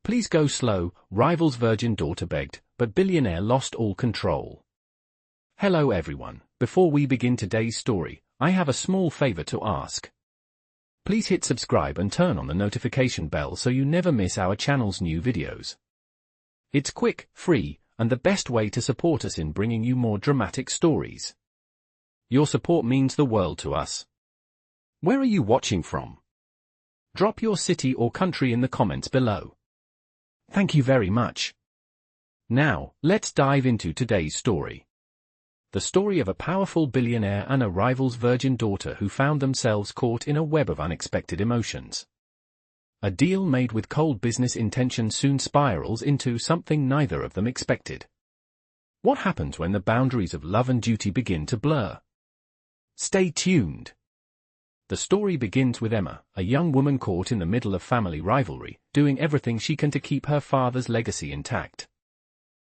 Please go slow, rival's virgin daughter begged, but billionaire lost all control. Hello everyone, before we begin today's story, I have a small favor to ask. Please hit subscribe and turn on the notification bell so you never miss our channel's new videos. It's quick, free, and the best way to support us in bringing you more dramatic stories. Your support means the world to us. Where are you watching from? Drop your city or country in the comments below. Thank you very much. Now, let's dive into today's story. The story of a powerful billionaire and a rival's virgin daughter who found themselves caught in a web of unexpected emotions. A deal made with cold business intention soon spirals into something neither of them expected. What happens when the boundaries of love and duty begin to blur? Stay tuned. The story begins with Emma, a young woman caught in the middle of family rivalry, doing everything she can to keep her father's legacy intact.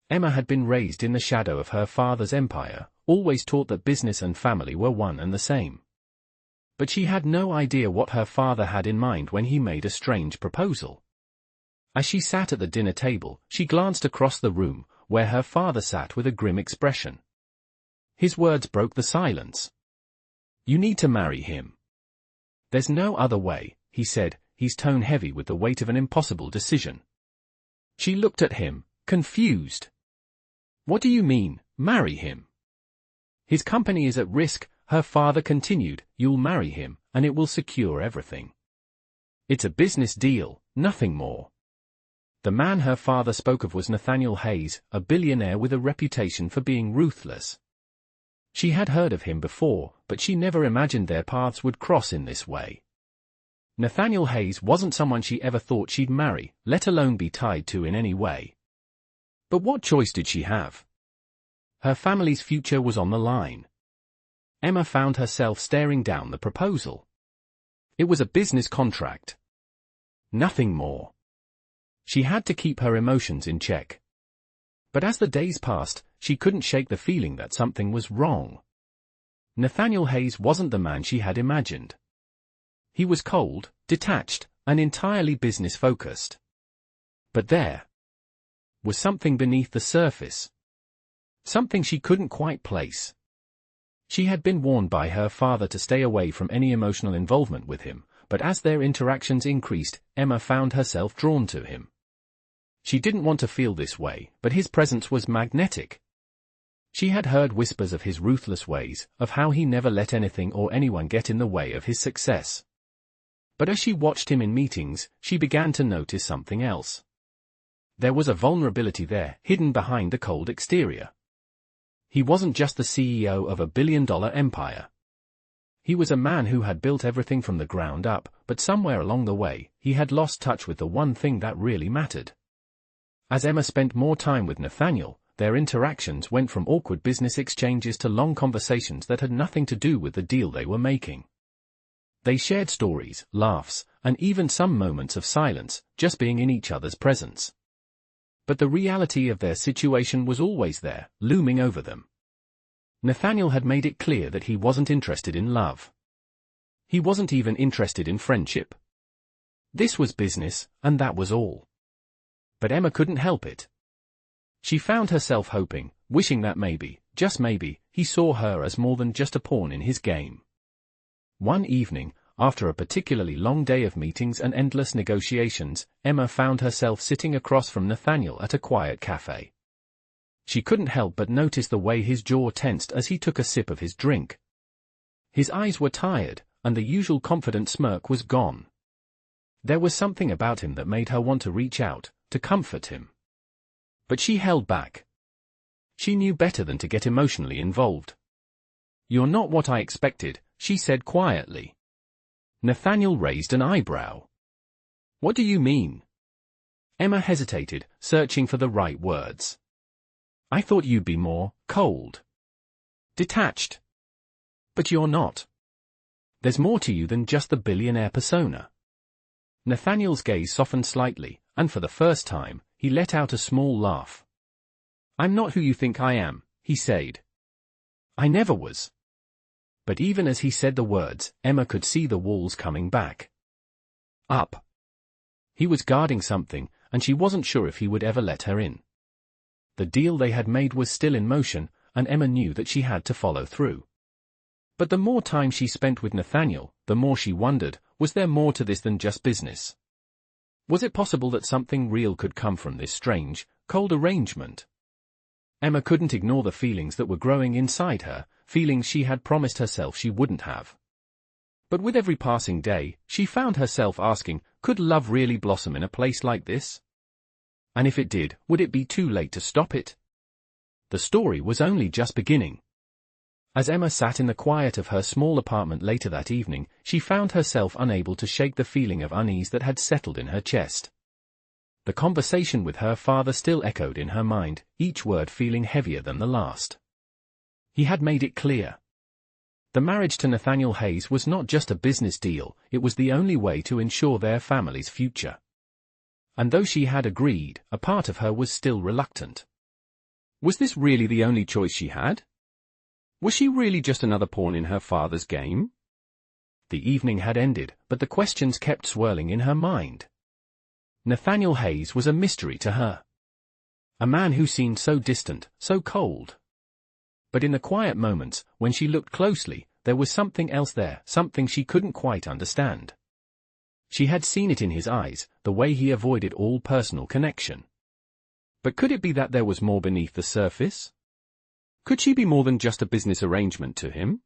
Emma had been raised in the shadow of her father's empire, always taught that business and family were one and the same. But she had no idea what her father had in mind when he made a strange proposal. As she sat at the dinner table, she glanced across the room, where her father sat with a grim expression. His words broke the silence. "You need to marry him. There's no other way," he said, his tone heavy with the weight of an impossible decision. She looked at him, confused. "What do you mean, marry him?" "His company is at risk," her father continued. "You'll marry him, and it will secure everything. It's a business deal, nothing more." The man her father spoke of was Nathaniel Hayes, a billionaire with a reputation for being ruthless. She had heard of him before, but she never imagined their paths would cross in this way. Nathaniel Hayes wasn't someone she ever thought she'd marry, let alone be tied to in any way. But what choice did she have? Her family's future was on the line. Emma found herself staring down the proposal. It was a business contract. Nothing more. She had to keep her emotions in check. But as the days passed, she couldn't shake the feeling that something was wrong. Nathaniel Hayes wasn't the man she had imagined. He was cold, detached, and entirely business-focused. But there was something beneath the surface. Something she couldn't quite place. She had been warned by her father to stay away from any emotional involvement with him, but as their interactions increased, Emma found herself drawn to him. She didn't want to feel this way, but his presence was magnetic. She had heard whispers of his ruthless ways, of how he never let anything or anyone get in the way of his success. But as she watched him in meetings, she began to notice something else. There was a vulnerability there, hidden behind the cold exterior. He wasn't just the CEO of a billion-dollar empire. He was a man who had built everything from the ground up, but somewhere along the way, he had lost touch with the one thing that really mattered. As Emma spent more time with Nathaniel, their interactions went from awkward business exchanges to long conversations that had nothing to do with the deal they were making. They shared stories, laughs, and even some moments of silence, just being in each other's presence. But the reality of their situation was always there, looming over them. Nathaniel had made it clear that he wasn't interested in love. He wasn't even interested in friendship. This was business, and that was all. But Emma couldn't help it. She found herself hoping, wishing that maybe, just maybe, he saw her as more than just a pawn in his game. One evening, after a particularly long day of meetings and endless negotiations, Emma found herself sitting across from Nathaniel at a quiet cafe. She couldn't help but notice the way his jaw tensed as he took a sip of his drink. His eyes were tired, and the usual confident smirk was gone. There was something about him that made her want to reach out, to comfort him. But she held back. She knew better than to get emotionally involved. "You're not what I expected," she said quietly. Nathaniel raised an eyebrow. "What do you mean?" Emma hesitated, searching for the right words. "I thought you'd be more cold. Detached. But you're not. There's more to you than just the billionaire persona." Nathaniel's gaze softened slightly, and for the first time, he let out a small laugh. "I'm not who you think I am," he said. "I never was." But even as he said the words, Emma could see the walls coming back. Up. He was guarding something, and she wasn't sure if he would ever let her in. The deal they had made was still in motion, and Emma knew that she had to follow through. But the more time she spent with Nathaniel, the more she wondered, was there more to this than just business? Was it possible that something real could come from this strange, cold arrangement? Emma couldn't ignore the feelings that were growing inside her, feelings she had promised herself she wouldn't have. But with every passing day, she found herself asking, could love really blossom in a place like this? And if it did, would it be too late to stop it? The story was only just beginning. As Emma sat in the quiet of her small apartment later that evening, she found herself unable to shake the feeling of unease that had settled in her chest. The conversation with her father still echoed in her mind, each word feeling heavier than the last. He had made it clear. The marriage to Nathaniel Hayes was not just a business deal, it was the only way to ensure their family's future. And though she had agreed, a part of her was still reluctant. Was this really the only choice she had? Was she really just another pawn in her father's game? The evening had ended, but the questions kept swirling in her mind. Nathaniel Hayes was a mystery to her. A man who seemed so distant, so cold. But in the quiet moments, when she looked closely, there was something else there, something she couldn't quite understand. She had seen it in his eyes, the way he avoided all personal connection. But could it be that there was more beneath the surface? Could she be more than just a business arrangement to him?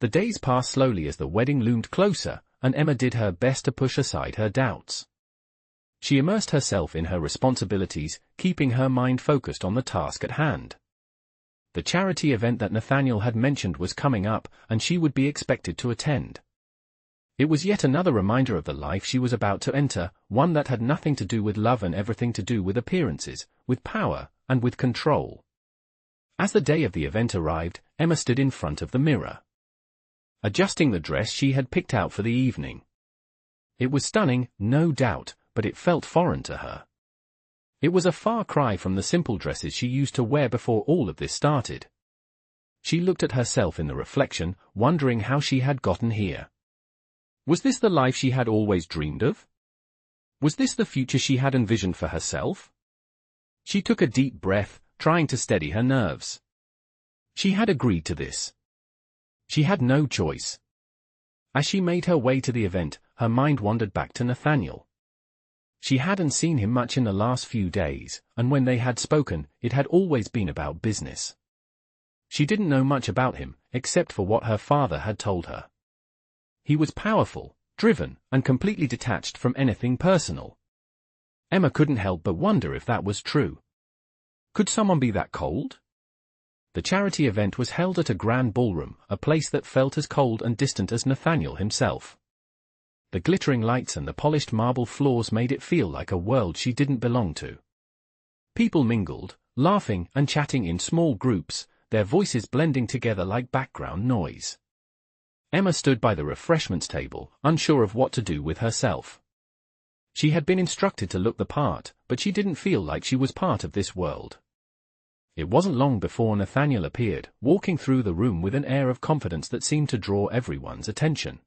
The days passed slowly as the wedding loomed closer, and Emma did her best to push aside her doubts. She immersed herself in her responsibilities, keeping her mind focused on the task at hand. The charity event that Nathaniel had mentioned was coming up, and she would be expected to attend. It was yet another reminder of the life she was about to enter, one that had nothing to do with love and everything to do with appearances, with power, and with control. As the day of the event arrived, Emma stood in front of the mirror, adjusting the dress she had picked out for the evening. It was stunning, no doubt, but it felt foreign to her. It was a far cry from the simple dresses she used to wear before all of this started. She looked at herself in the reflection, wondering how she had gotten here. Was this the life she had always dreamed of? Was this the future she had envisioned for herself? She took a deep breath, trying to steady her nerves. She had agreed to this. She had no choice. As she made her way to the event, her mind wandered back to Nathaniel. She hadn't seen him much in the last few days, and when they had spoken, it had always been about business. She didn't know much about him, except for what her father had told her. He was powerful, driven, and completely detached from anything personal. Emma couldn't help but wonder if that was true. Could someone be that cold? The charity event was held at a grand ballroom, a place that felt as cold and distant as Nathaniel himself. The glittering lights and the polished marble floors made it feel like a world she didn't belong to. People mingled, laughing and chatting in small groups, their voices blending together like background noise. Emma stood by the refreshments table, unsure of what to do with herself. She had been instructed to look the part, but she didn't feel like she was part of this world. It wasn't long before Nathaniel appeared, walking through the room with an air of confidence that seemed to draw everyone's attention.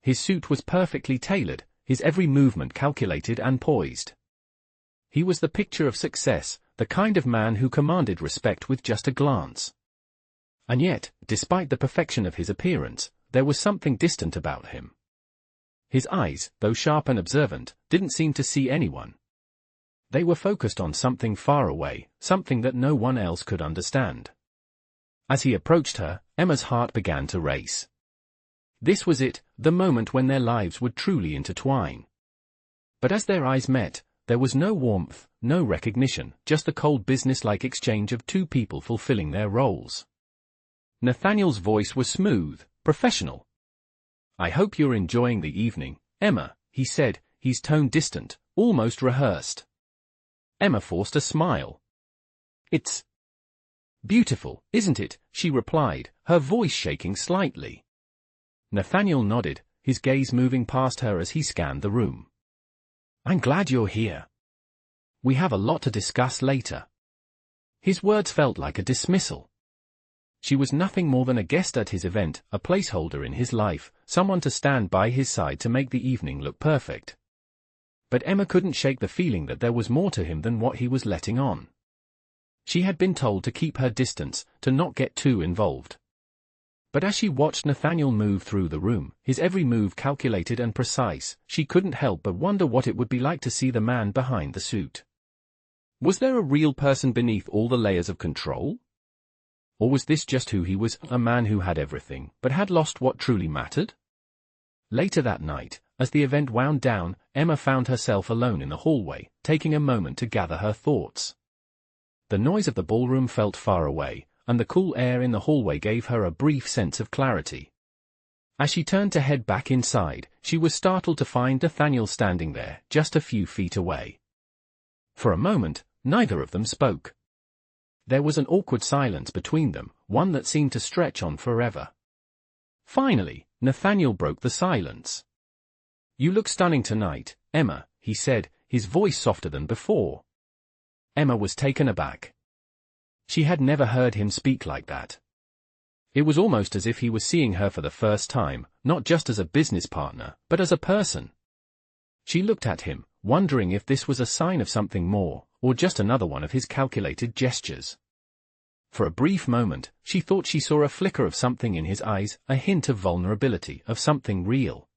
His suit was perfectly tailored, his every movement calculated and poised. He was the picture of success, the kind of man who commanded respect with just a glance. And yet, despite the perfection of his appearance, there was something distant about him. His eyes, though sharp and observant, didn't seem to see anyone. They were focused on something far away, something that no one else could understand. As he approached her, Emma's heart began to race. This was it, the moment when their lives would truly intertwine. But as their eyes met, there was no warmth, no recognition, just the cold business-like exchange of two people fulfilling their roles. Nathaniel's voice was smooth, professional. "I hope you're enjoying the evening, Emma," he said, his tone distant, almost rehearsed. Emma forced a smile. "It's beautiful, isn't it?" she replied, her voice shaking slightly. Nathaniel nodded, his gaze moving past her as he scanned the room. "I'm glad you're here. We have a lot to discuss later." His words felt like a dismissal. She was nothing more than a guest at his event, a placeholder in his life, someone to stand by his side to make the evening look perfect. But Emma couldn't shake the feeling that there was more to him than what he was letting on. She had been told to keep her distance, to not get too involved. But as she watched Nathaniel move through the room, his every move calculated and precise, she couldn't help but wonder what it would be like to see the man behind the suit. Was there a real person beneath all the layers of control? Or was this just who he was, a man who had everything, but had lost what truly mattered? Later that night, as the event wound down, Emma found herself alone in the hallway, taking a moment to gather her thoughts. The noise of the ballroom felt far away, and the cool air in the hallway gave her a brief sense of clarity. As she turned to head back inside, she was startled to find Nathaniel standing there, just a few feet away. For a moment, neither of them spoke. There was an awkward silence between them, one that seemed to stretch on forever. Finally, Nathaniel broke the silence. "You look stunning tonight, Emma," he said, his voice softer than before. Emma was taken aback. She had never heard him speak like that. It was almost as if he was seeing her for the first time, not just as a business partner, but as a person. She looked at him, wondering if this was a sign of something more, or just another one of his calculated gestures. For a brief moment, she thought she saw a flicker of something in his eyes, a hint of vulnerability, of something real.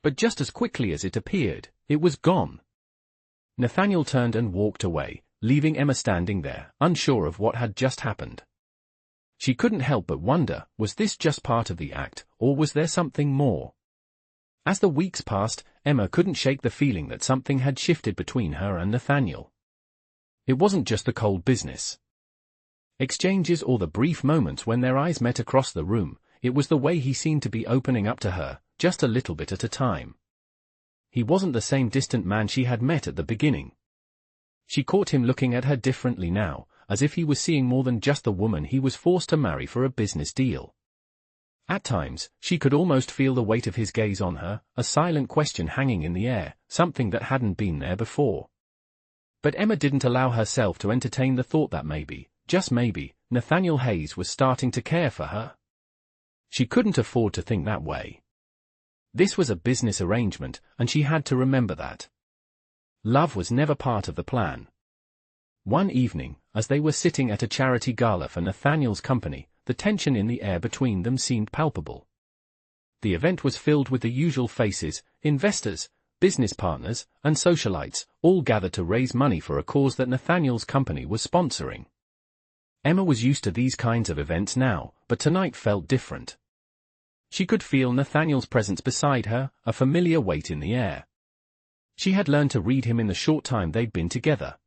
But just as quickly as it appeared, it was gone. Nathaniel turned and walked away, leaving Emma standing there, unsure of what had just happened. She couldn't help but wonder, was this just part of the act, or was there something more? As the weeks passed, Emma couldn't shake the feeling that something had shifted between her and Nathaniel. It wasn't just the cold business exchanges or the brief moments when their eyes met across the room, it was the way he seemed to be opening up to her, just a little bit at a time. He wasn't the same distant man she had met at the beginning. She caught him looking at her differently now, as if he was seeing more than just the woman he was forced to marry for a business deal. At times, she could almost feel the weight of his gaze on her, a silent question hanging in the air, something that hadn't been there before. But Emma didn't allow herself to entertain the thought that maybe, just maybe, Nathaniel Hayes was starting to care for her. She couldn't afford to think that way. This was a business arrangement, and she had to remember that. Love was never part of the plan. One evening, as they were sitting at a charity gala for Nathaniel's company, the tension in the air between them seemed palpable. The event was filled with the usual faces, investors, business partners, and socialites, all gathered to raise money for a cause that Nathaniel's company was sponsoring. Emma was used to these kinds of events now, but tonight felt different. She could feel Nathaniel's presence beside her, a familiar weight in the air. She had learned to read him in the short time they'd been together.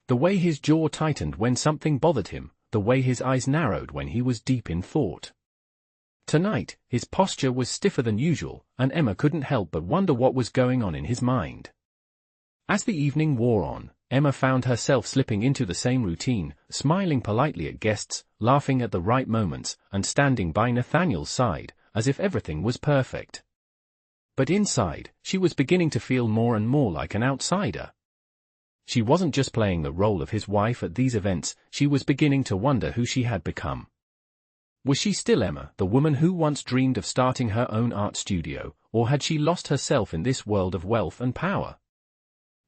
The way his jaw tightened when something bothered him, the way his eyes narrowed when he was deep in thought. Tonight, his posture was stiffer than usual, and Emma couldn't help but wonder what was going on in his mind. As the evening wore on, Emma found herself slipping into the same routine, smiling politely at guests, laughing at the right moments, and standing by Nathaniel's side, as if everything was perfect. But inside, she was beginning to feel more and more like an outsider. She wasn't just playing the role of his wife at these events, she was beginning to wonder who she had become. Was she still Emma, the woman who once dreamed of starting her own art studio, or had she lost herself in this world of wealth and power?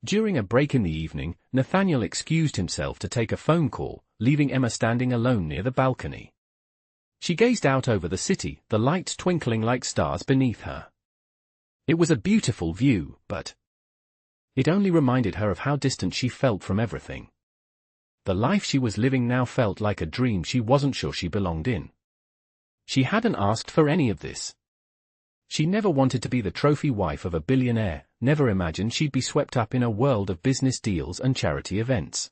During a break in the evening, Nathaniel excused himself to take a phone call, leaving Emma standing alone near the balcony. She gazed out over the city, the lights twinkling like stars beneath her. It was a beautiful view, but it only reminded her of how distant she felt from everything. The life she was living now felt like a dream she wasn't sure she belonged in. She hadn't asked for any of this. She never wanted to be the trophy wife of a billionaire, never imagined she'd be swept up in a world of business deals and charity events.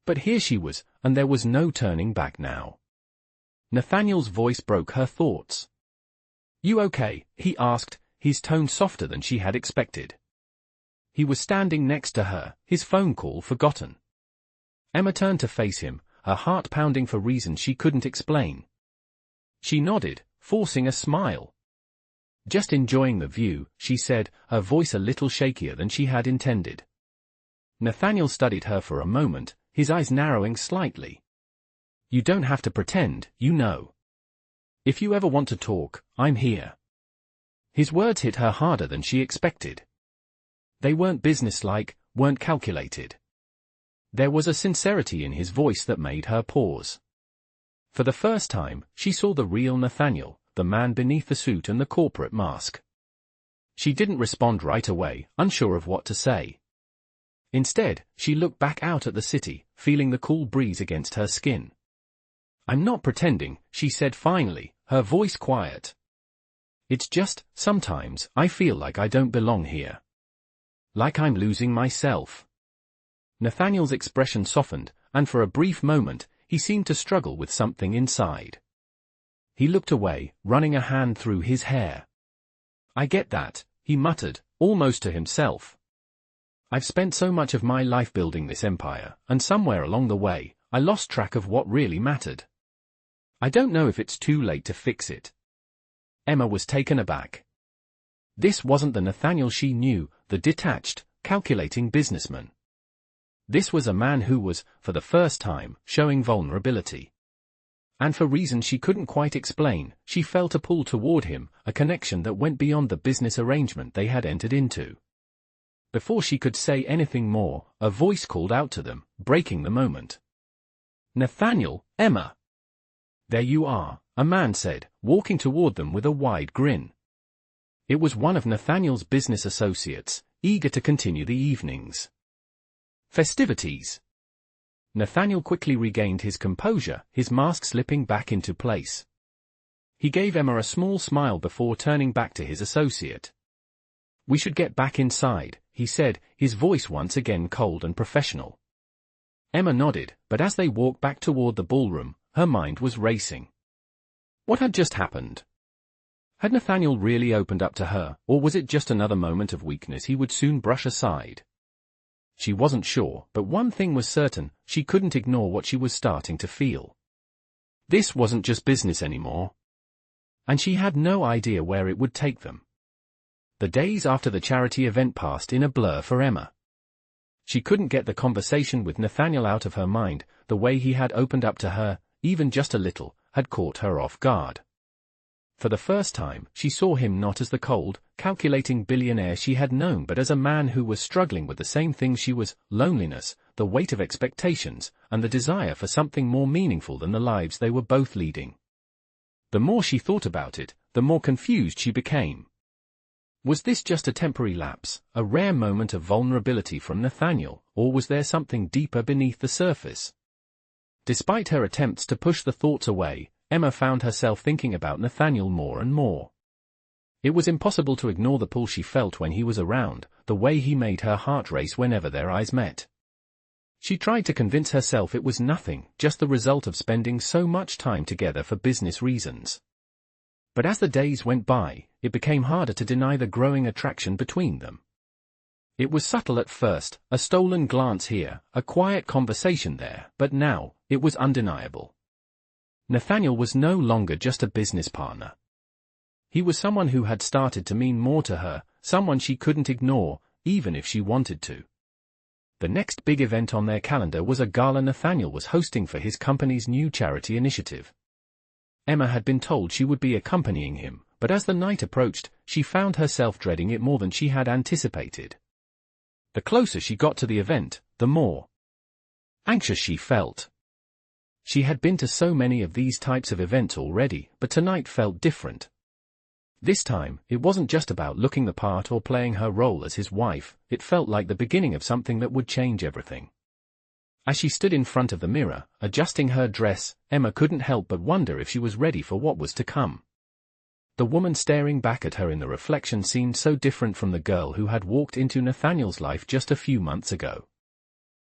But here she was, and there was no turning back now. Nathaniel's voice broke her thoughts. "You okay?" he asked, his tone softer than she had expected. He was standing next to her, his phone call forgotten. Emma turned to face him, her heart pounding for reasons she couldn't explain. She nodded, forcing a smile. "Just enjoying the view," she said, her voice a little shakier than she had intended. Nathaniel studied her for a moment, his eyes narrowing slightly. "You don't have to pretend, you know. If you ever want to talk, I'm here." His words hit her harder than she expected. They weren't businesslike, weren't calculated. There was a sincerity in his voice that made her pause. For the first time, she saw the real Nathaniel, the man beneath the suit and the corporate mask. She didn't respond right away, unsure of what to say. Instead, she looked back out at the city, feeling the cool breeze against her skin. "I'm not pretending," she said finally, her voice quiet. "It's just, sometimes, I feel like I don't belong here. Like I'm losing myself." Nathaniel's expression softened, and for a brief moment, he seemed to struggle with something inside. He looked away, running a hand through his hair. "I get that," he muttered, almost to himself. "I've spent so much of my life building this empire, and somewhere along the way, I lost track of what really mattered. I don't know if it's too late to fix it." Emma was taken aback. This wasn't the Nathaniel she knew, the detached, calculating businessman. This was a man who was, for the first time, showing vulnerability. And for reasons she couldn't quite explain, she felt a pull toward him, a connection that went beyond the business arrangement they had entered into. Before she could say anything more, a voice called out to them, breaking the moment. "Nathaniel, Emma!" "There you are," a man said, walking toward them with a wide grin. It was one of Nathaniel's business associates, eager to continue the evening's festivities. Nathaniel quickly regained his composure, his mask slipping back into place. He gave Emma a small smile before turning back to his associate. "We should get back inside," he said, his voice once again cold and professional. Emma nodded, but as they walked back toward the ballroom, her mind was racing. What had just happened? Had Nathaniel really opened up to her, or was it just another moment of weakness he would soon brush aside? She wasn't sure, but one thing was certain, she couldn't ignore what she was starting to feel. This wasn't just business anymore. And she had no idea where it would take them. The days after the charity event passed in a blur for Emma. She couldn't get the conversation with Nathaniel out of her mind, the way he had opened up to her, even just a little, had caught her off guard. For the first time, she saw him not as the cold, calculating billionaire she had known but as a man who was struggling with the same things she was: loneliness, the weight of expectations, and the desire for something more meaningful than the lives they were both leading. The more she thought about it, the more confused she became. Was this just a temporary lapse, a rare moment of vulnerability from Nathaniel, or was there something deeper beneath the surface? Despite her attempts to push the thoughts away, Emma found herself thinking about Nathaniel more and more. It was impossible to ignore the pull she felt when he was around, the way he made her heart race whenever their eyes met. She tried to convince herself it was nothing, just the result of spending so much time together for business reasons. But as the days went by, it became harder to deny the growing attraction between them. It was subtle at first, a stolen glance here, a quiet conversation there, but now, it was undeniable. Nathaniel was no longer just a business partner. He was someone who had started to mean more to her, someone she couldn't ignore, even if she wanted to. The next big event on their calendar was a gala Nathaniel was hosting for his company's new charity initiative. Emma had been told she would be accompanying him, but as the night approached, she found herself dreading it more than she had anticipated. The closer she got to the event, the more anxious she felt. She had been to so many of these types of events already, but tonight felt different. This time, it wasn't just about looking the part or playing her role as his wife, it felt like the beginning of something that would change everything. As she stood in front of the mirror, adjusting her dress, Emma couldn't help but wonder if she was ready for what was to come. The woman staring back at her in the reflection seemed so different from the girl who had walked into Nathaniel's life just a few months ago.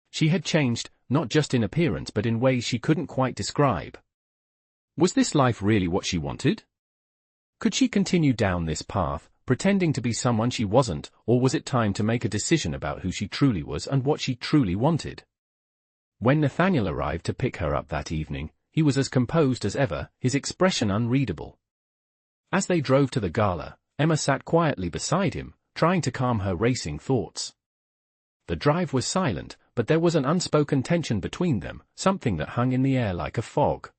She had changed, not just in appearance but in ways she couldn't quite describe. Was this life really what she wanted? Could she continue down this path, pretending to be someone she wasn't, or was it time to make a decision about who she truly was and what she truly wanted? When Nathaniel arrived to pick her up that evening, he was as composed as ever, his expression unreadable. As they drove to the gala, Emma sat quietly beside him, trying to calm her racing thoughts. The drive was silent, but there was an unspoken tension between them, something that hung in the air like a fog.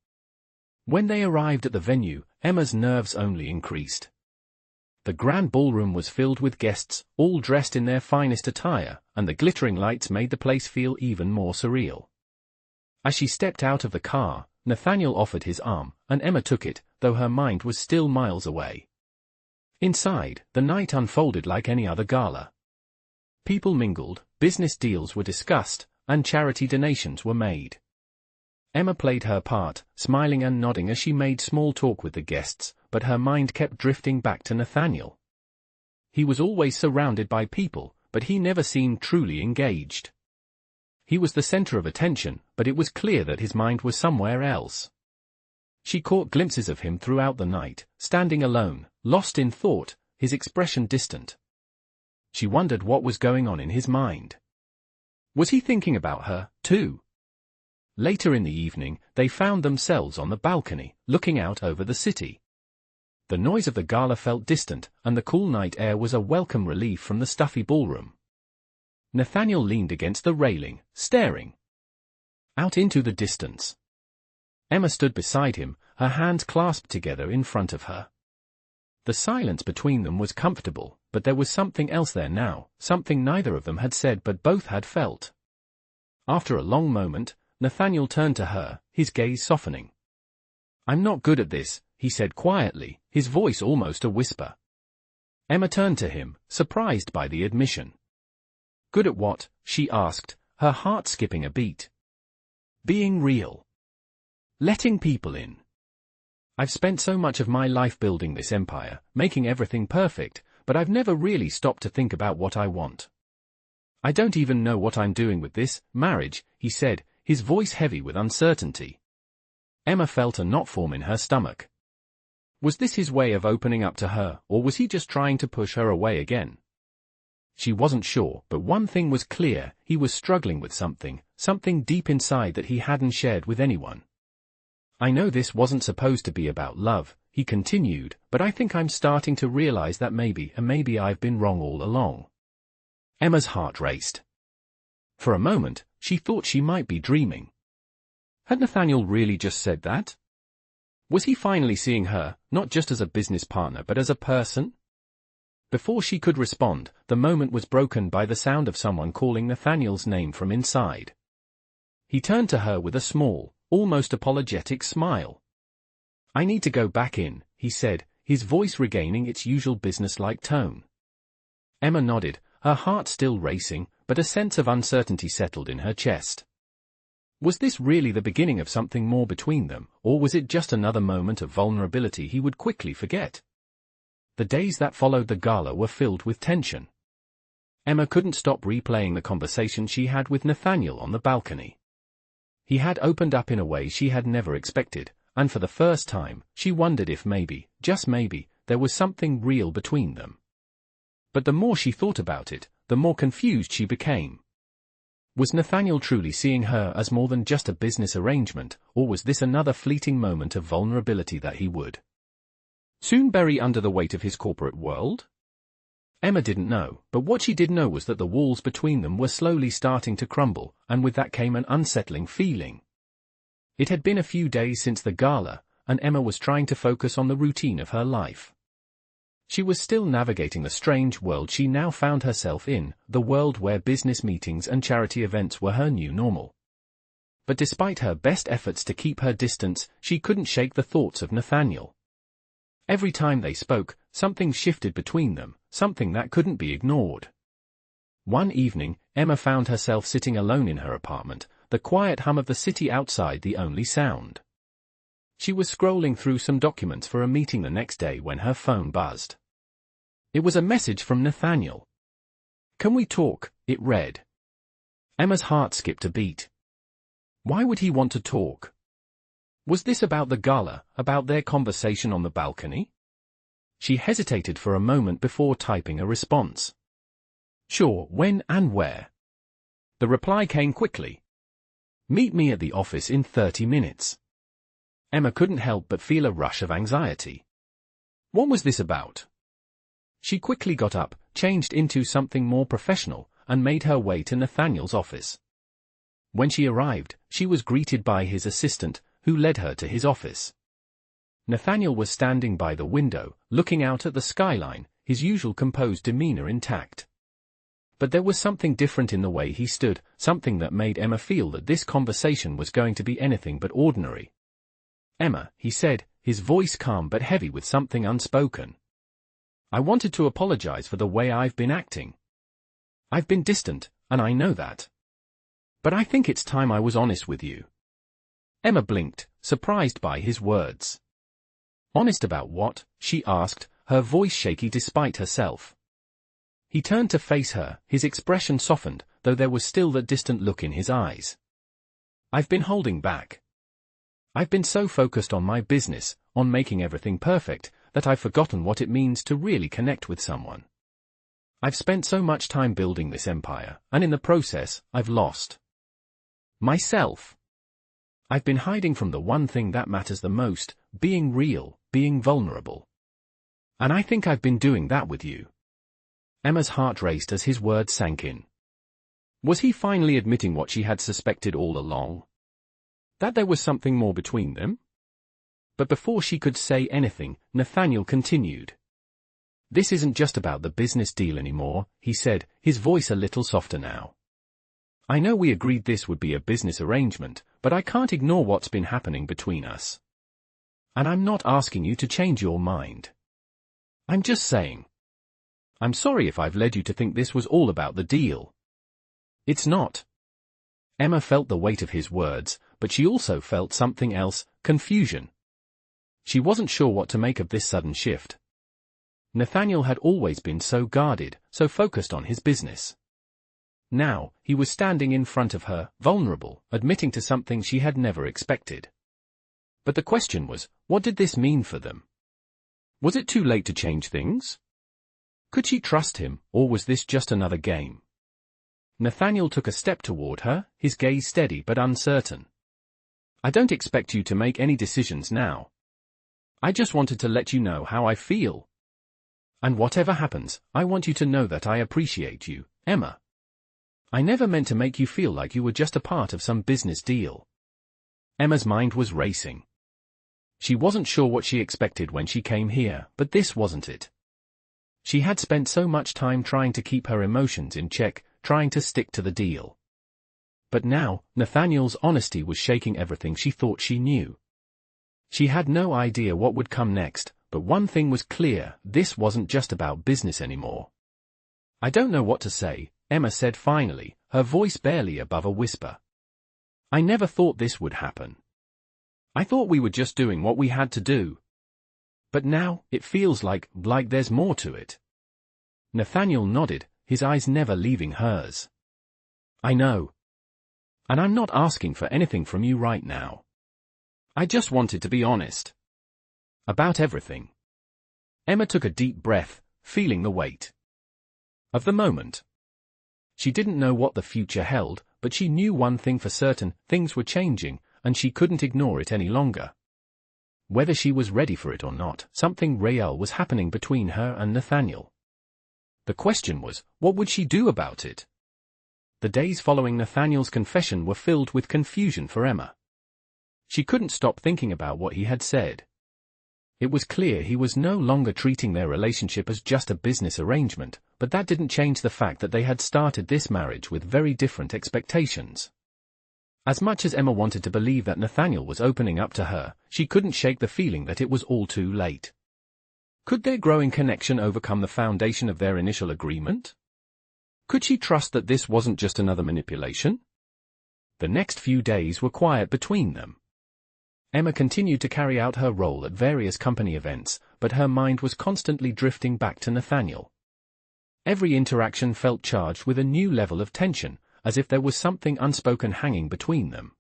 When they arrived at the venue, Emma's nerves only increased. The grand ballroom was filled with guests, all dressed in their finest attire, and the glittering lights made the place feel even more surreal. As she stepped out of the car, Nathaniel offered his arm, and Emma took it, though her mind was still miles away. Inside, the night unfolded like any other gala. People mingled, business deals were discussed, and charity donations were made. Emma played her part, smiling and nodding as she made small talk with the guests, but her mind kept drifting back to Nathaniel. He was always surrounded by people, but he never seemed truly engaged. He was the center of attention, but it was clear that his mind was somewhere else. She caught glimpses of him throughout the night, standing alone, lost in thought, his expression distant. She wondered what was going on in his mind. Was he thinking about her, too? Later in the evening, they found themselves on the balcony, looking out over the city. The noise of the gala felt distant, and the cool night air was a welcome relief from the stuffy ballroom. Nathaniel leaned against the railing, staring out into the distance. Emma stood beside him, her hands clasped together in front of her. The silence between them was comfortable, but there was something else there now, something neither of them had said but both had felt. After a long moment, Nathaniel turned to her, his gaze softening. "I'm not good at this," he said quietly, his voice almost a whisper. Emma turned to him, surprised by the admission. "Good at what?" she asked, her heart skipping a beat. "Being real. Letting people in. I've spent so much of my life building this empire, making everything perfect, but I've never really stopped to think about what I want. I don't even know what I'm doing with this marriage," he said, his voice heavy with uncertainty. Emma felt a knot form in her stomach. Was this his way of opening up to her, or was he just trying to push her away again? She wasn't sure, but one thing was clear, he was struggling with something deep inside that he hadn't shared with anyone. "I know this wasn't supposed to be about love," he continued, "but I think I'm starting to realize that maybe I've been wrong all along." Emma's heart raced. For a moment, she thought she might be dreaming. Had Nathaniel really just said that? Was he finally seeing her, not just as a business partner but as a person? Before she could respond, the moment was broken by the sound of someone calling Nathaniel's name from inside. He turned to her with a small, almost apologetic smile. "I need to go back in," he said, his voice regaining its usual businesslike tone. Emma nodded, her heart still racing, but a sense of uncertainty settled in her chest. Was this really the beginning of something more between them, or was it just another moment of vulnerability he would quickly forget? The days that followed the gala were filled with tension. Emma couldn't stop replaying the conversation she had with Nathaniel on the balcony. He had opened up in a way she had never expected, and for the first time, she wondered if maybe, just maybe, there was something real between them. But the more she thought about it, the more confused she became. Was Nathaniel truly seeing her as more than just a business arrangement, or was this another fleeting moment of vulnerability that he would soon bury under the weight of his corporate world? Emma didn't know, but what she did know was that the walls between them were slowly starting to crumble, and with that came an unsettling feeling. It had been a few days since the gala, and Emma was trying to focus on the routine of her life. She was still navigating the strange world she now found herself in, the world where business meetings and charity events were her new normal. But despite her best efforts to keep her distance, she couldn't shake the thoughts of Nathaniel. Every time they spoke, something shifted between them, something that couldn't be ignored. One evening, Emma found herself sitting alone in her apartment, the quiet hum of the city outside the only sound. She was scrolling through some documents for a meeting the next day when her phone buzzed. It was a message from Nathaniel. "Can we talk?" it read. Emma's heart skipped a beat. Why would he want to talk? Was this about the gala, about their conversation on the balcony? She hesitated for a moment before typing a response. "Sure, when and where?" The reply came quickly. "Meet me at the office in 30 minutes. Emma couldn't help but feel a rush of anxiety. What was this about? She quickly got up, changed into something more professional, and made her way to Nathaniel's office. When she arrived, she was greeted by his assistant, who led her to his office. Nathaniel was standing by the window, looking out at the skyline, his usual composed demeanor intact. But there was something different in the way he stood, something that made Emma feel that this conversation was going to be anything but ordinary. "Emma," he said, his voice calm but heavy with something unspoken. "I wanted to apologize for the way I've been acting. I've been distant, and I know that. But I think it's time I was honest with you." Emma blinked, surprised by his words. "Honest about what?" she asked, her voice shaky despite herself. He turned to face her, his expression softened, though there was still that distant look in his eyes. "I've been holding back. I've been so focused on my business, on making everything perfect, that I've forgotten what it means to really connect with someone. I've spent so much time building this empire, and in the process, I've lost myself. I've been hiding from the one thing that matters the most, being real, being vulnerable. And I think I've been doing that with you." Emma's heart raced as his words sank in. Was he finally admitting what she had suspected all along? That there was something more between them? But before she could say anything, Nathaniel continued. "This isn't just about the business deal anymore," he said, his voice a little softer now. "I know we agreed this would be a business arrangement, but I can't ignore what's been happening between us. And I'm not asking you to change your mind. I'm just saying. I'm sorry if I've led you to think this was all about the deal. It's not." Emma felt the weight of his words, but she also felt something else, confusion. She wasn't sure what to make of this sudden shift. Nathaniel had always been so guarded, so focused on his business. Now, he was standing in front of her, vulnerable, admitting to something she had never expected. But the question was, what did this mean for them? Was it too late to change things? Could she trust him, or was this just another game? Nathaniel took a step toward her, his gaze steady but uncertain. "I don't expect you to make any decisions now. I just wanted to let you know how I feel. And whatever happens, I want you to know that I appreciate you, Emma. I never meant to make you feel like you were just a part of some business deal." Emma's mind was racing. She wasn't sure what she expected when she came here, but this wasn't it. She had spent so much time trying to keep her emotions in check, trying to stick to the deal. But now, Nathaniel's honesty was shaking everything she thought she knew. She had no idea what would come next, but one thing was clear, this wasn't just about business anymore. "I don't know what to say," Emma said finally, her voice barely above a whisper. "I never thought this would happen. I thought we were just doing what we had to do. But now, it feels like there's more to it." Nathaniel nodded, his eyes never leaving hers. "I know. And I'm not asking for anything from you right now. I just wanted to be honest. About everything." Emma took a deep breath, feeling the weight of the moment. She didn't know what the future held, but she knew one thing for certain, things were changing, and she couldn't ignore it any longer. Whether she was ready for it or not, something real was happening between her and Nathaniel. The question was, what would she do about it? The days following Nathaniel's confession were filled with confusion for Emma. She couldn't stop thinking about what he had said. It was clear he was no longer treating their relationship as just a business arrangement, but that didn't change the fact that they had started this marriage with very different expectations. As much as Emma wanted to believe that Nathaniel was opening up to her, she couldn't shake the feeling that it was all too late. Could their growing connection overcome the foundation of their initial agreement? Could she trust that this wasn't just another manipulation? The next few days were quiet between them. Emma continued to carry out her role at various company events, but her mind was constantly drifting back to Nathaniel. Every interaction felt charged with a new level of tension, as if there was something unspoken hanging between them.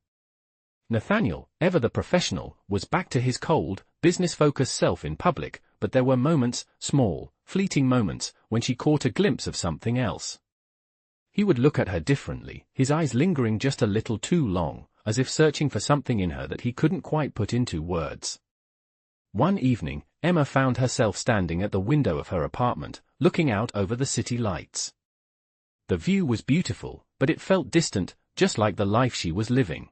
Nathaniel, ever the professional, was back to his cold, business-focused self in public, but there were moments, small, fleeting moments, when she caught a glimpse of something else. He would look at her differently, his eyes lingering just a little too long, as if searching for something in her that he couldn't quite put into words. One evening, Emma found herself standing at the window of her apartment, looking out over the city lights. The view was beautiful, but it felt distant, just like the life she was living.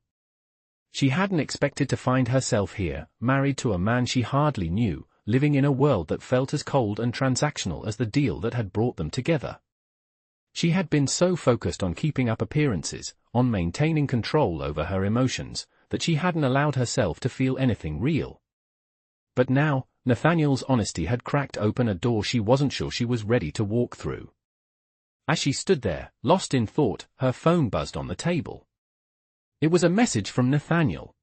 She hadn't expected to find herself here, married to a man she hardly knew, living in a world that felt as cold and transactional as the deal that had brought them together. She had been so focused on keeping up appearances, on maintaining control over her emotions, that she hadn't allowed herself to feel anything real. But now, Nathaniel's honesty had cracked open a door she wasn't sure she was ready to walk through. As she stood there, lost in thought, her phone buzzed on the table. It was a message from Nathaniel.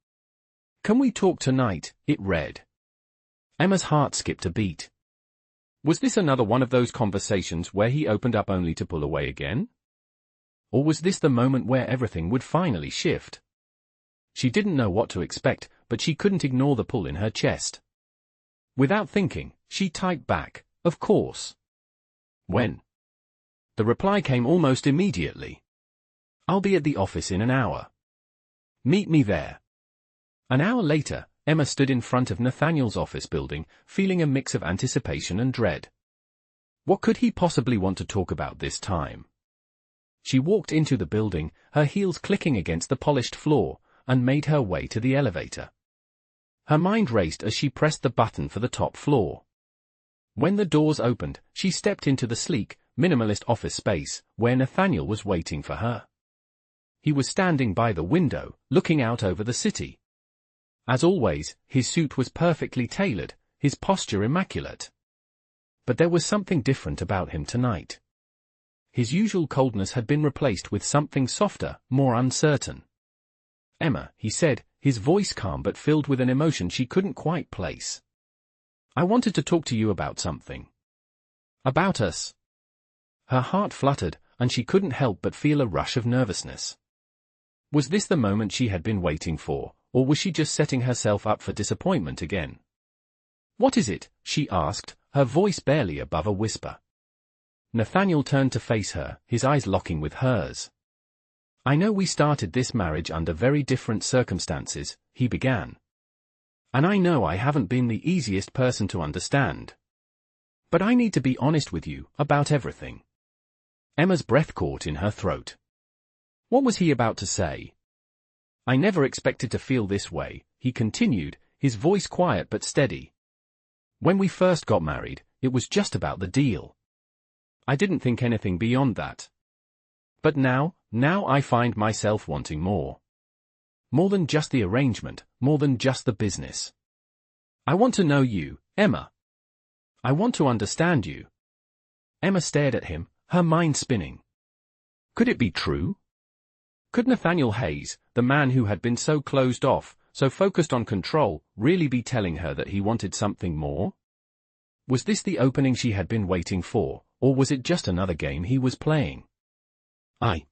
"Can we talk tonight?" it read. Emma's heart skipped a beat. Was this another one of those conversations where he opened up only to pull away again? Or was this the moment where everything would finally shift? She didn't know what to expect, but she couldn't ignore the pull in her chest. Without thinking, she typed back, "Of course." "When?" The reply came almost immediately. "I'll be at the office in an hour. Meet me there." An hour later, Emma stood in front of Nathaniel's office building, feeling a mix of anticipation and dread. What could he possibly want to talk about this time? She walked into the building, her heels clicking against the polished floor, and made her way to the elevator. Her mind raced as she pressed the button for the top floor. When the doors opened, she stepped into the sleek, minimalist office space, where Nathaniel was waiting for her. He was standing by the window, looking out over the city. As always, his suit was perfectly tailored, his posture immaculate. But there was something different about him tonight. His usual coldness had been replaced with something softer, more uncertain. "Emma," he said, his voice calm but filled with an emotion she couldn't quite place. "I wanted to talk to you about something. About us." Her heart fluttered, and she couldn't help but feel a rush of nervousness. Was this the moment she had been waiting for, or was she just setting herself up for disappointment again? "What is it?" she asked, her voice barely above a whisper. Nathaniel turned to face her, his eyes locking with hers. "I know we started this marriage under very different circumstances," he began. "And I know I haven't been the easiest person to understand. But I need to be honest with you about everything." Emma's breath caught in her throat. What was he about to say? "I never expected to feel this way," he continued, his voice quiet but steady. "When we first got married, it was just about the deal. I didn't think anything beyond that. But now I find myself wanting more. More than just the arrangement, more than just the business. I want to know you, Emma. I want to understand you." Emma stared at him, her mind spinning. Could it be true? Could Nathaniel Hayes, the man who had been so closed off, so focused on control, really be telling her that he wanted something more? Was this the opening she had been waiting for, or was it just another game he was playing? "I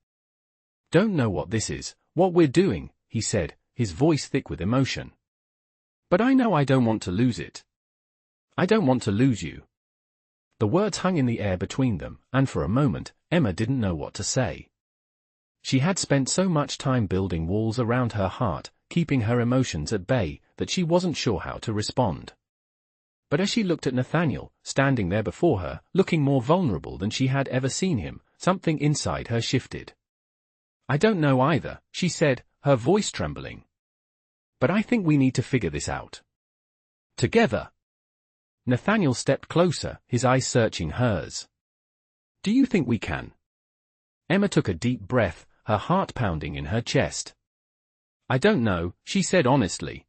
don't know what this is, what we're doing," he said, his voice thick with emotion. "But I know I don't want to lose it. I don't want to lose you." The words hung in the air between them, and for a moment, Emma didn't know what to say. She had spent so much time building walls around her heart, keeping her emotions at bay, that she wasn't sure how to respond. But as she looked at Nathaniel, standing there before her, looking more vulnerable than she had ever seen him, something inside her shifted. "I don't know either," she said, her voice trembling. "But I think we need to figure this out. Together." Nathaniel stepped closer, his eyes searching hers. "Do you think we can?" Emma took a deep breath, her heart pounding in her chest. "I don't know," she said honestly.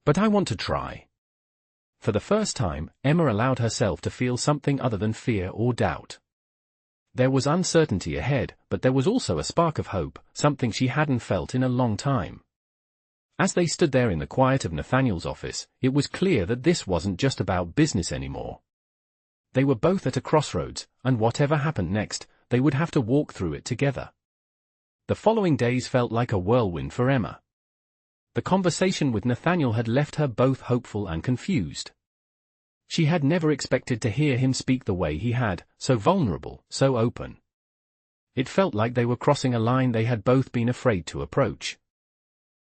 "But I want to try." For the first time, Emma allowed herself to feel something other than fear or doubt. There was uncertainty ahead, but there was also a spark of hope, something she hadn't felt in a long time. As they stood there in the quiet of Nathaniel's office, it was clear that this wasn't just about business anymore. They were both at a crossroads, and whatever happened next, they would have to walk through it together. The following days felt like a whirlwind for Emma. The conversation with Nathaniel had left her both hopeful and confused. She had never expected to hear him speak the way he had, so vulnerable, so open. It felt like they were crossing a line they had both been afraid to approach.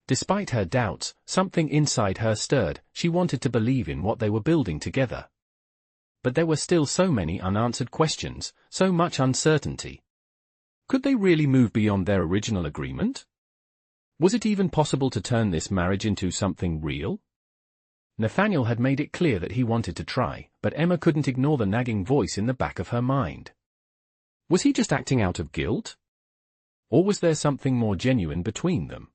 Despite her doubts, something inside her stirred. She wanted to believe in what they were building together. But there were still so many unanswered questions, so much uncertainty. Could they really move beyond their original agreement? Was it even possible to turn this marriage into something real? Nathaniel had made it clear that he wanted to try, but Emma couldn't ignore the nagging voice in the back of her mind. Was he just acting out of guilt? Or was there something more genuine between them?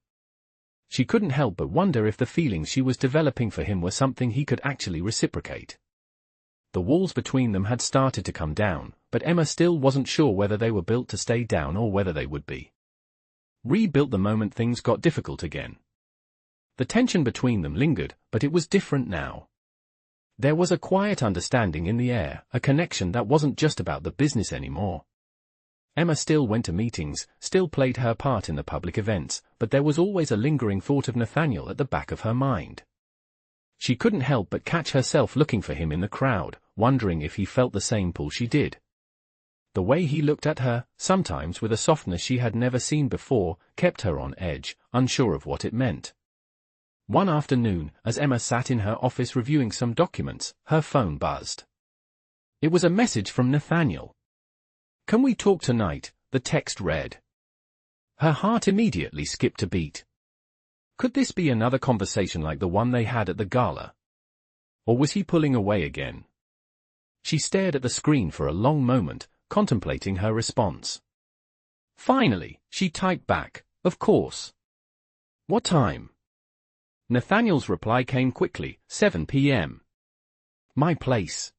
She couldn't help but wonder if the feelings she was developing for him were something he could actually reciprocate. The walls between them had started to come down, but Emma still wasn't sure whether they were built to stay down or whether they would be rebuilt the moment things got difficult again. The tension between them lingered, but it was different now. There was a quiet understanding in the air, a connection that wasn't just about the business anymore. Emma still went to meetings, still played her part in the public events, but there was always a lingering thought of Nathaniel at the back of her mind. She couldn't help but catch herself looking for him in the crowd, wondering if he felt the same pull she did. The way he looked at her, sometimes with a softness she had never seen before, kept her on edge, unsure of what it meant. One afternoon, as Emma sat in her office reviewing some documents, her phone buzzed. It was a message from Nathaniel. "Can we talk tonight?" the text read. Her heart immediately skipped a beat. Could this be another conversation like the one they had at the gala? Or was he pulling away again? She stared at the screen for a long moment, contemplating her response. Finally, she typed back, "Of course." "What time?" Nathaniel's reply came quickly, 7 p.m. "My place."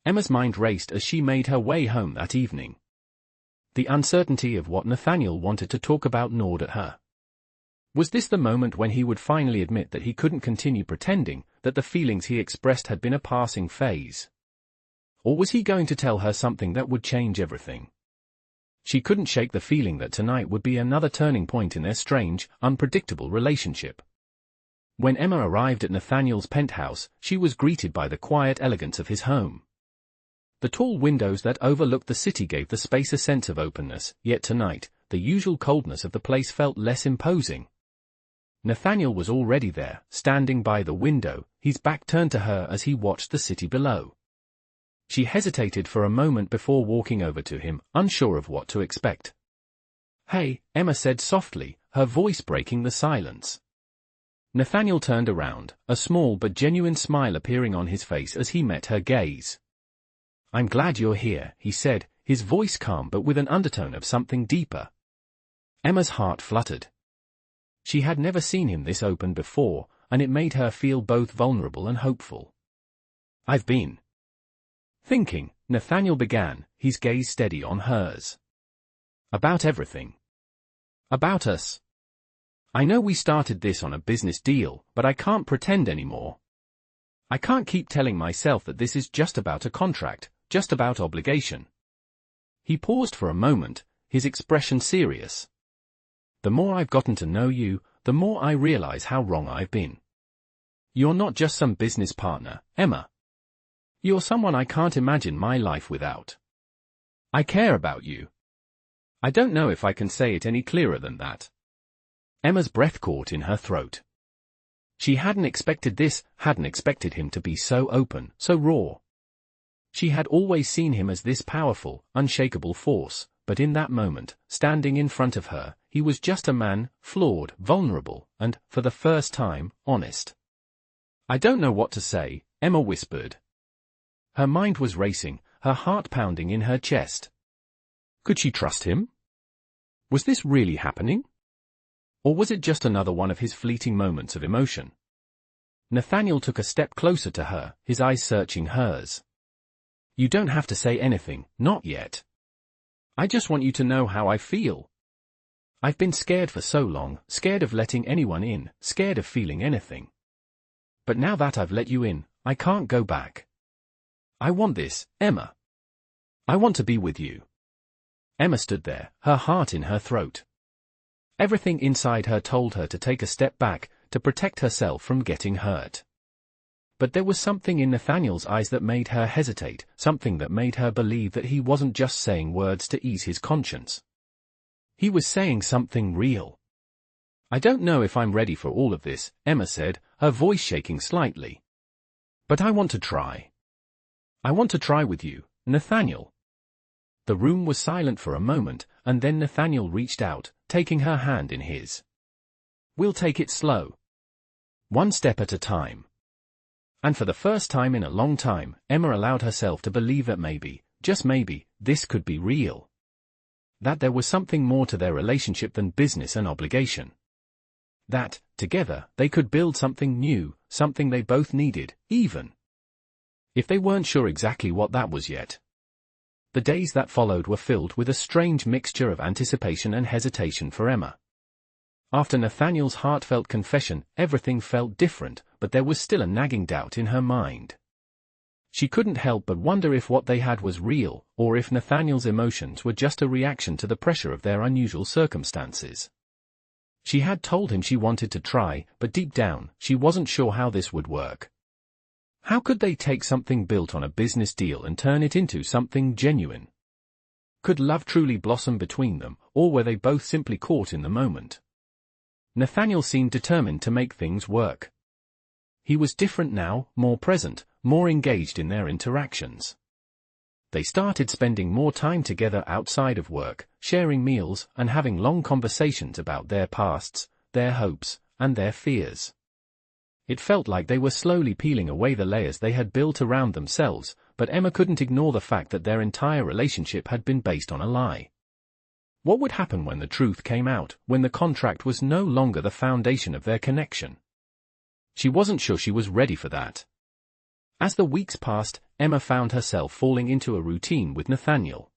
Emma's mind raced as she made her way home that evening. The uncertainty of what Nathaniel wanted to talk about gnawed at her. Was this the moment when he would finally admit that he couldn't continue pretending, that the feelings he expressed had been a passing phase? Or was he going to tell her something that would change everything? She couldn't shake the feeling that tonight would be another turning point in their strange, unpredictable relationship. When Emma arrived at Nathaniel's penthouse, she was greeted by the quiet elegance of his home. The tall windows that overlooked the city gave the space a sense of openness, yet tonight, the usual coldness of the place felt less imposing. Nathaniel was already there, standing by the window, his back turned to her as he watched the city below. She hesitated for a moment before walking over to him, unsure of what to expect. "Hey," Emma said softly, her voice breaking the silence. Nathaniel turned around, a small but genuine smile appearing on his face as he met her gaze. "I'm glad you're here," he said, his voice calm but with an undertone of something deeper. Emma's heart fluttered. She had never seen him this open before, and it made her feel both vulnerable and hopeful. "I've been thinking," Nathaniel began, his gaze steady on hers. "About everything. About us. I know we started this on a business deal, but I can't pretend anymore. I can't keep telling myself that this is just about a contract, just about obligation." He paused for a moment, his expression serious. "The more I've gotten to know you, the more I realize how wrong I've been. You're not just some business partner, Emma. You're someone I can't imagine my life without. I care about you. I don't know if I can say it any clearer than that." Emma's breath caught in her throat. She hadn't expected this, hadn't expected him to be so open, so raw. She had always seen him as this powerful, unshakable force, but in that moment, standing in front of her, he was just a man, flawed, vulnerable, and, for the first time, honest. "I don't know what to say," Emma whispered. Her mind was racing, her heart pounding in her chest. Could she trust him? Was this really happening? Or was it just another one of his fleeting moments of emotion? Nathaniel took a step closer to her, his eyes searching hers. "You don't have to say anything, not yet. I just want you to know how I feel. I've been scared for so long, scared of letting anyone in, scared of feeling anything. But now that I've let you in, I can't go back. I want this, Emma. I want to be with you." Emma stood there, her heart in her throat. Everything inside her told her to take a step back, to protect herself from getting hurt. But there was something in Nathaniel's eyes that made her hesitate, something that made her believe that he wasn't just saying words to ease his conscience. He was saying something real. "I don't know if I'm ready for all of this," Emma said, her voice shaking slightly. "But I want to try. I want to try with you, Nathaniel." The room was silent for a moment, and then Nathaniel reached out, taking her hand in his. "We'll take it slow. One step at a time." And for the first time in a long time, Emma allowed herself to believe that maybe, just maybe, this could be real. That there was something more to their relationship than business and obligation. That, together, they could build something new, something they both needed, even if they weren't sure exactly what that was yet. The days that followed were filled with a strange mixture of anticipation and hesitation for Emma. After Nathaniel's heartfelt confession, everything felt different, but there was still a nagging doubt in her mind. She couldn't help but wonder if what they had was real, or if Nathaniel's emotions were just a reaction to the pressure of their unusual circumstances. She had told him she wanted to try, but deep down, she wasn't sure how this would work. How could they take something built on a business deal and turn it into something genuine? Could love truly blossom between them, or were they both simply caught in the moment? Nathaniel seemed determined to make things work. He was different now, more present, more engaged in their interactions. They started spending more time together outside of work, sharing meals and having long conversations about their pasts, their hopes, and their fears. It felt like they were slowly peeling away the layers they had built around themselves, but Emma couldn't ignore the fact that their entire relationship had been based on a lie. What would happen when the truth came out, when the contract was no longer the foundation of their connection? She wasn't sure she was ready for that. As the weeks passed, Emma found herself falling into a routine with Nathaniel.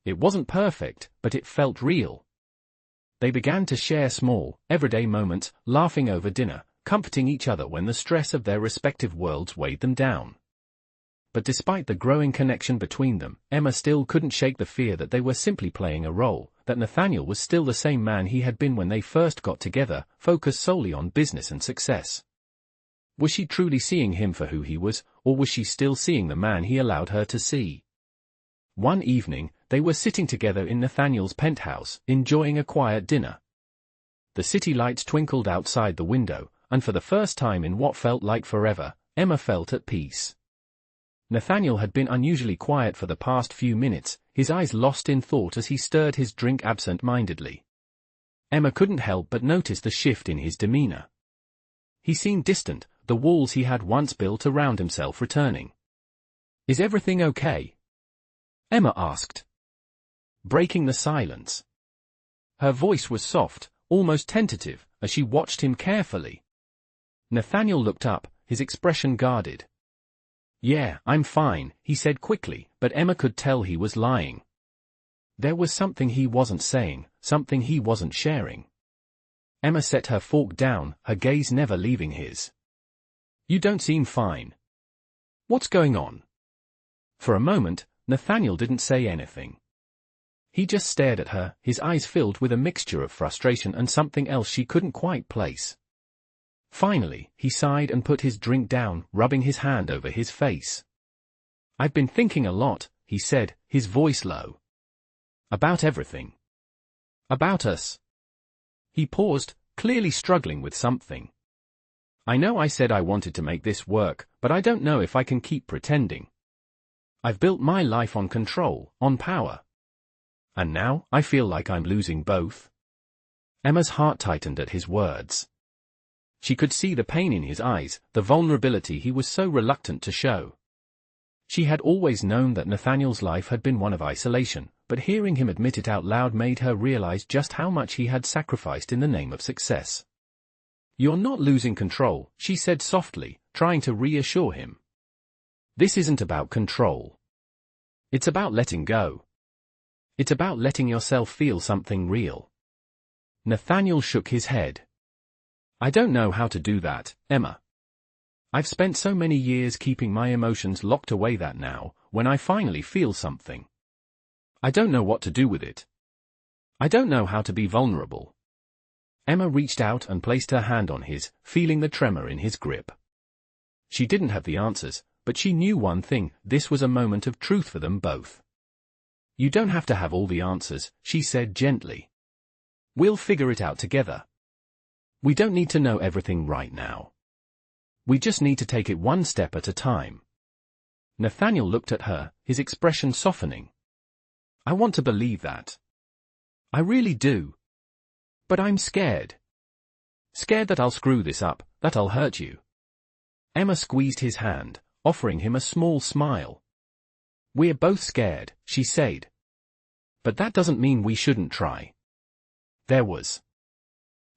It wasn't perfect, but it felt real. They began to share small, everyday moments, laughing over dinner, comforting each other when the stress of their respective worlds weighed them down. But despite the growing connection between them, Emma still couldn't shake the fear that they were simply playing a role, that Nathaniel was still the same man he had been when they first got together, focused solely on business and success. Was she truly seeing him for who he was, or was she still seeing the man he allowed her to see? One evening, they were sitting together in Nathaniel's penthouse, enjoying a quiet dinner. The city lights twinkled outside the window, and for the first time in what felt like forever, Emma felt at peace. Nathaniel had been unusually quiet for the past few minutes, his eyes lost in thought as he stirred his drink absent-mindedly. Emma couldn't help but notice the shift in his demeanor. He seemed distant, the walls he had once built around himself returning. "Is everything okay?" Emma asked, breaking the silence. Her voice was soft, almost tentative, as she watched him carefully. Nathaniel looked up, his expression guarded. "Yeah, I'm fine," he said quickly, but Emma could tell he was lying. There was something he wasn't saying, something he wasn't sharing. Emma set her fork down, her gaze never leaving his. "You don't seem fine. What's going on?" For a moment, Nathaniel didn't say anything. He just stared at her, his eyes filled with a mixture of frustration and something else she couldn't quite place. Finally, he sighed and put his drink down, rubbing his hand over his face. "I've been thinking a lot," he said, his voice low. "About everything. About us." He paused, clearly struggling with something. "I know I said I wanted to make this work, but I don't know if I can keep pretending. I've built my life on control, on power. And now, I feel like I'm losing both." Emma's heart tightened at his words. She could see the pain in his eyes, the vulnerability he was so reluctant to show. She had always known that Nathaniel's life had been one of isolation, but hearing him admit it out loud made her realize just how much he had sacrificed in the name of success. "You're not losing control," she said softly, trying to reassure him. "This isn't about control. It's about letting go. It's about letting yourself feel something real." Nathaniel shook his head. "I don't know how to do that, Emma. I've spent so many years keeping my emotions locked away that now, when I finally feel something, I don't know what to do with it. I don't know how to be vulnerable." Emma reached out and placed her hand on his, feeling the tremor in his grip. She didn't have the answers, but she knew one thing: this was a moment of truth for them both. "You don't have to have all the answers," she said gently. "We'll figure it out together. We don't need to know everything right now. We just need to take it one step at a time." Nathaniel looked at her, his expression softening. "I want to believe that. I really do. But I'm scared. Scared that I'll screw this up, that I'll hurt you." Emma squeezed his hand, offering him a small smile. "We're both scared," she said. "But that doesn't mean we shouldn't try." There was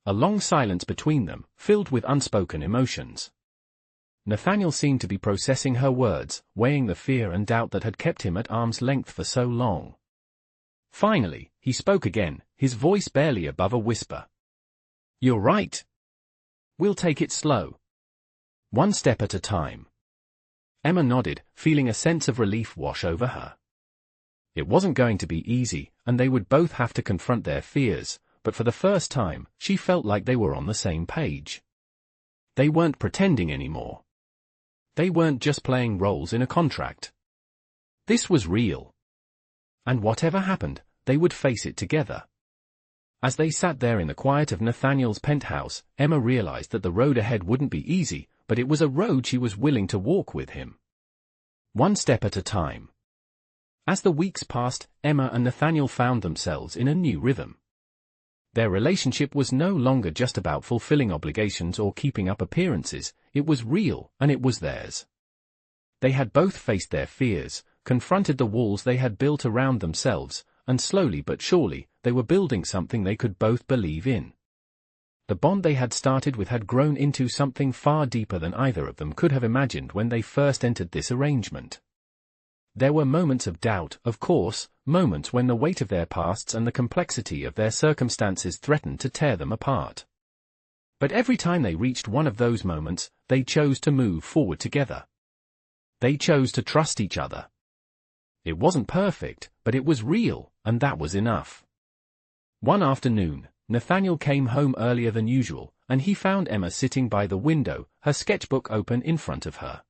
a long silence between them, filled with unspoken emotions. Nathaniel seemed to be processing her words, weighing the fear and doubt that had kept him at arm's length for so long. Finally, he spoke again, his voice barely above a whisper. "You're right. We'll take it slow. One step at a time." Emma nodded, feeling a sense of relief wash over her. It wasn't going to be easy, and they would both have to confront their fears, but for the first time, she felt like they were on the same page. They weren't pretending anymore. They weren't just playing roles in a contract. This was real. And whatever happened, they would face it together. As they sat there in the quiet of Nathaniel's penthouse, Emma realized that the road ahead wouldn't be easy, but it was a road she was willing to walk with him. One step at a time. As the weeks passed, Emma and Nathaniel found themselves in a new rhythm. Their relationship was no longer just about fulfilling obligations or keeping up appearances, it was real, and it was theirs. They had both faced their fears, confronted the walls they had built around themselves, and slowly but surely, they were building something they could both believe in. The bond they had started with had grown into something far deeper than either of them could have imagined when they first entered this arrangement. There were moments of doubt, of course, moments when the weight of their pasts and the complexity of their circumstances threatened to tear them apart. But every time they reached one of those moments, they chose to move forward together. They chose to trust each other. It wasn't perfect, but it was real, and that was enough. One afternoon, Nathaniel came home earlier than usual, and he found Emma sitting by the window, her sketchbook open in front of her.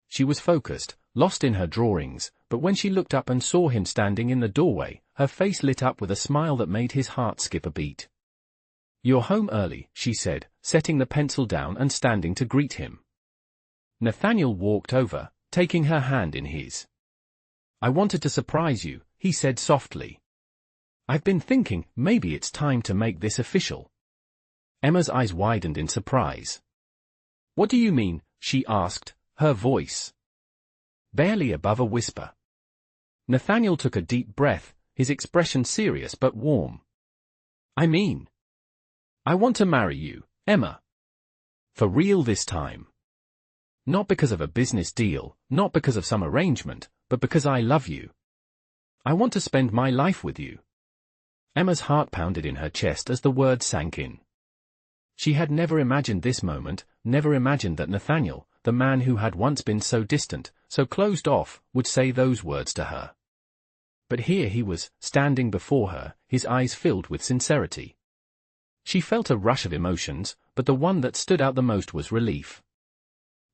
She was focused, lost in her drawings, but when she looked up and saw him standing in the doorway, her face lit up with a smile that made his heart skip a beat. "You're home early," she said, setting the pencil down and standing to greet him. Nathaniel walked over, taking her hand in his. "I wanted to surprise you," he said softly. "I've been thinking, maybe it's time to make this official." Emma's eyes widened in surprise. "What do you mean?" she asked, her voice barely above a whisper. Nathaniel took a deep breath, his expression serious but warm. "I mean, I want to marry you, Emma. For real this time. Not because of a business deal, not because of some arrangement, but because I love you. I want to spend my life with you." Emma's heart pounded in her chest as the words sank in. She had never imagined this moment, never imagined that Nathaniel, the man who had once been so distant, so closed off, would say those words to her. But here he was, standing before her, his eyes filled with sincerity. She felt a rush of emotions, but the one that stood out the most was relief.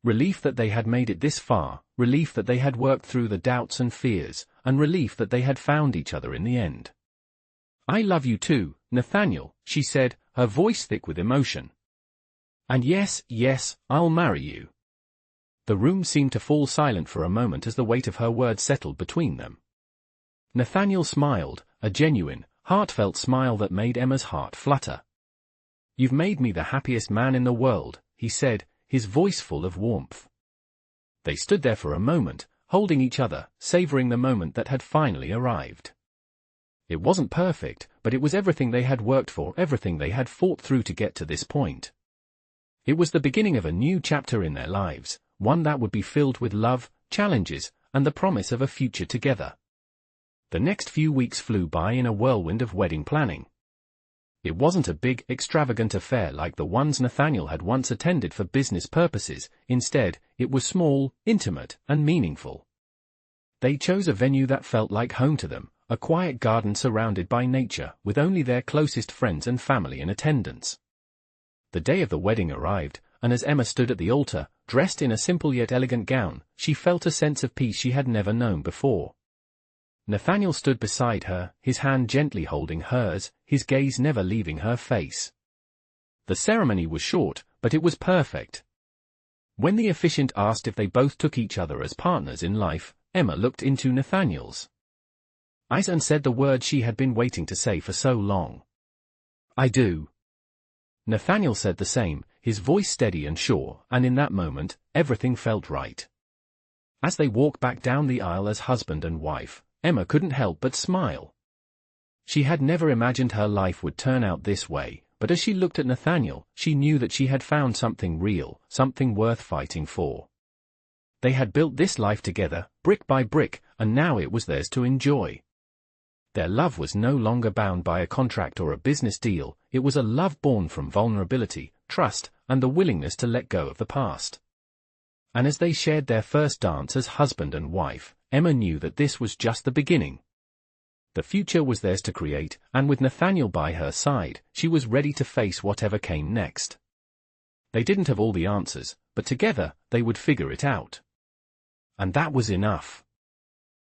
Relief that they had made it this far, relief that they had worked through the doubts and fears, and relief that they had found each other in the end. "I love you too, Nathaniel," she said, her voice thick with emotion. "And yes, yes, I'll marry you." The room seemed to fall silent for a moment as the weight of her words settled between them. Nathaniel smiled, a genuine, heartfelt smile that made Emma's heart flutter. "You've made me the happiest man in the world," he said, his voice full of warmth. They stood there for a moment, holding each other, savoring the moment that had finally arrived. It wasn't perfect, but it was everything they had worked for, everything they had fought through to get to this point. It was the beginning of a new chapter in their lives, one that would be filled with love, challenges, and the promise of a future together. The next few weeks flew by in a whirlwind of wedding planning. It wasn't a big, extravagant affair like the ones Nathaniel had once attended for business purposes. Instead, it was small, intimate, and meaningful. They chose a venue that felt like home to them, a quiet garden surrounded by nature, with only their closest friends and family in attendance. The day of the wedding arrived, and as Emma stood at the altar, dressed in a simple yet elegant gown, she felt a sense of peace she had never known before. Nathaniel stood beside her, his hand gently holding hers, his gaze never leaving her face. The ceremony was short, but it was perfect. When the officiant asked if they both took each other as partners in life, Emma looked into Nathaniel's eyes and said the word she had been waiting to say for so long. "I do." Nathaniel said the same, his voice steady and sure, and in that moment, everything felt right. As they walked back down the aisle as husband and wife, Emma couldn't help but smile. She had never imagined her life would turn out this way, but as she looked at Nathaniel, she knew that she had found something real, something worth fighting for. They had built this life together, brick by brick, and now it was theirs to enjoy. Their love was no longer bound by a contract or a business deal, it was a love born from vulnerability, trust, and the willingness to let go of the past. And as they shared their first dance as husband and wife, Emma knew that this was just the beginning. The future was theirs to create, and with Nathaniel by her side, she was ready to face whatever came next. They didn't have all the answers, but together, they would figure it out. And that was enough.